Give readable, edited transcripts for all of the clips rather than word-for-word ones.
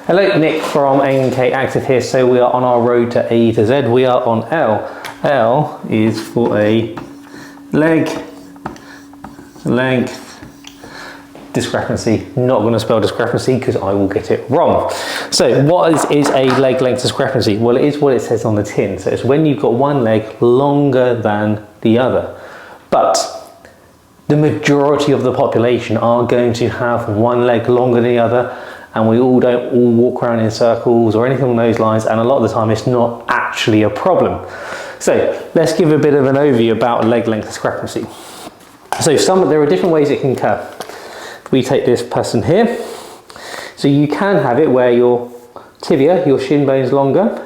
Hello, Nick from NK Active here. So we are on our road to A to Z. We are on L. L is for a leg length discrepancy. Not going to spell discrepancy because I will get it wrong. So what is a leg length discrepancy? Well, it is what it says on the tin. So it's when you've got one leg longer than the other. But the majority of the population are going to have one leg longer than the other, and we all don't all walk around in circles or anything along those lines, and a lot of the time it's not actually a problem. So let's give a bit of an overview about leg length discrepancy. So there are different ways it can occur. We take this person here. So you can have it where your tibia, your shin bone's longer,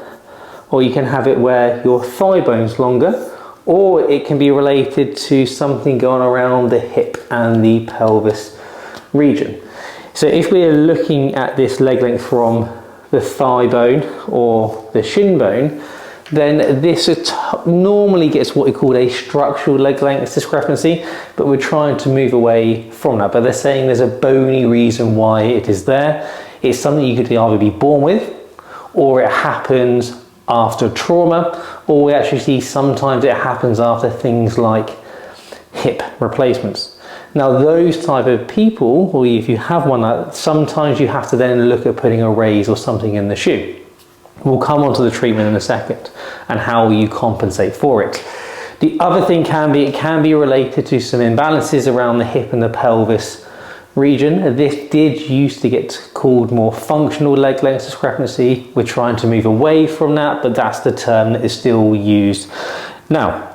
or you can have it where your thigh bone's longer, or it can be related to something going around the hip and the pelvis region. So if we're looking at this leg length from the thigh bone or the shin bone, then this normally gets what we call a structural leg length discrepancy, but we're trying to move away from that. But they're saying there's a bony reason why it is there. It's something you could either be born with, or it happens after trauma, or we actually see sometimes it happens after things like hip replacements. Now those type of people, or if you have one, sometimes you have to then look at putting a raise or something in the shoe. We'll come on to the treatment in a second and how you compensate for it. The other thing it can be related to some imbalances around the hip and the pelvis region. This did used to get called more functional leg length discrepancy. We're trying to move away from that, but that's the term that is still used now.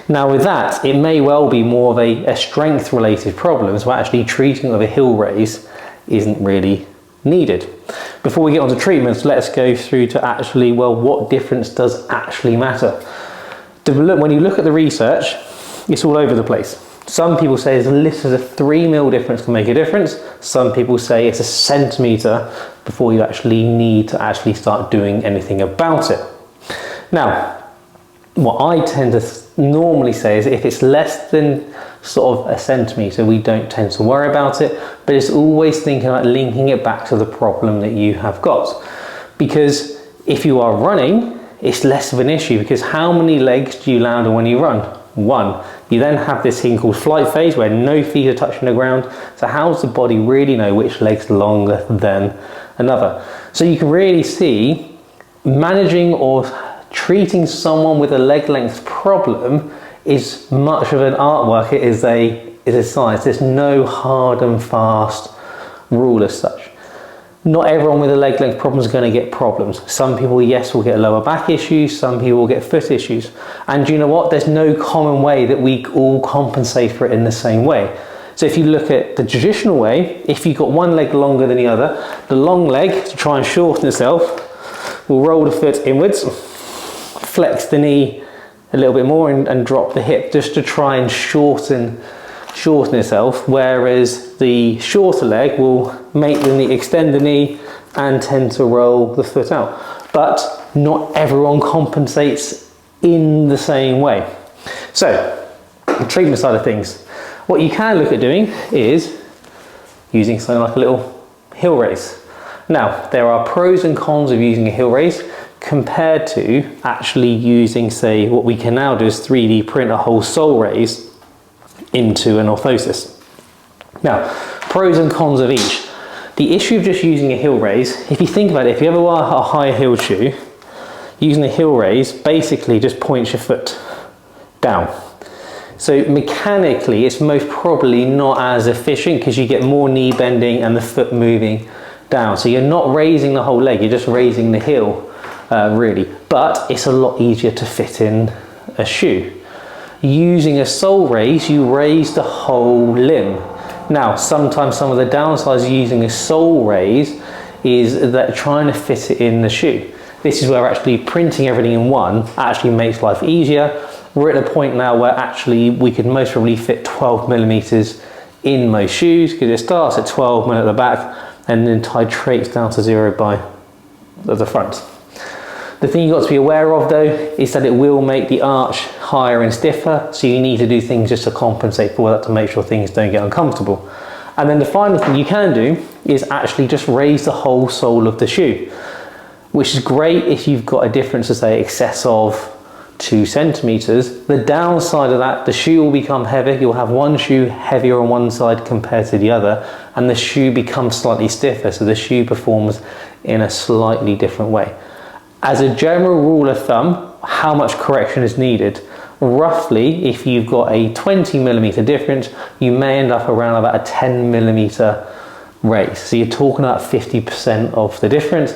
Now with that, it may well be more of a strength related problem, so actually treating with a heel raise isn't really needed. Before we get on to treatments, let's go through to actually, well, what difference does actually matter? When you look at the research, it's all over the place. Some people say as little as a 3 mil difference can make a difference. Some people say it's a centimetre before you actually need to actually start doing anything about it. Now, what I tend to normally say is if it's less than sort of a centimetre, we don't tend to worry about it, but it's always thinking about linking it back to the problem that you have got. Because if you are running, it's less of an issue, because how many legs do you land on when you run? One. You then have this thing called flight phase where no feet are touching the ground. So how does the body really know which leg's longer than another? So you can really see managing or treating someone with a leg length problem is much of an artwork. It is a science. There's no hard and fast rule as such. Not everyone with a leg length problem is going to get problems. Some people, yes, will get lower back issues. Some people will get foot issues. And you know what? There's no common way that we all compensate for it in the same way. So if you look at the traditional way, if you've got one leg longer than the other, the long leg, to try and shorten itself, will roll the foot inwards, flex the knee a little bit more and drop the hip just to try and shorten itself, whereas the shorter leg will make the knee, extend the knee and tend to roll the foot out. But not everyone compensates in the same way. So the treatment side of things, what you can look at doing is using something like a little heel raise. Now there are pros and cons of using a heel raise compared to actually using, say, what we can now do is 3D print a whole sole raise into an orthosis. Now, pros and cons of each. The issue of just using a heel raise, if you think about it, if you ever wear a high heel shoe, using a heel raise basically just points your foot down. So mechanically, it's most probably not as efficient because you get more knee bending and the foot moving down. So you're not raising the whole leg, you're just raising the heel, really. But it's a lot easier to fit in a shoe. Using a sole raise, you raise the whole limb. Now, sometimes some of the downsides of using a sole raise is that trying to fit it in the shoe. This is where actually printing everything in one actually makes life easier. We're at a point now where actually we could most probably fit 12 millimeters in most shoes, because it starts at 12 mm at the back and then titrates down to 0 by the front. The thing you've got to be aware of though is that it will make the arch higher and stiffer, so you need to do things just to compensate for that to make sure things don't get uncomfortable. And then the final thing you can do is actually just raise the whole sole of the shoe, which is great if you've got a difference of say excess of 2 centimeters. The downside of that, the shoe will become heavier. You'll have one shoe heavier on one side compared to the other, and the shoe becomes slightly stiffer, so the shoe performs in a slightly different way. As a general rule of thumb, how much correction is needed? Roughly, if you've got a 20 millimeter difference, you may end up around about a 10 millimeter raise. So you're talking about 50% of the difference,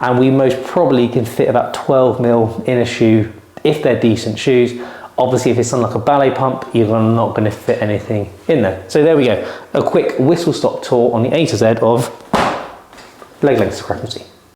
and we most probably can fit about 12 mil in a shoe if they're decent shoes. Obviously, if it's something like a ballet pump, you're not going to fit anything in there. So there we go, a quick whistle stop tour on the A to Z of leg length discrepancy.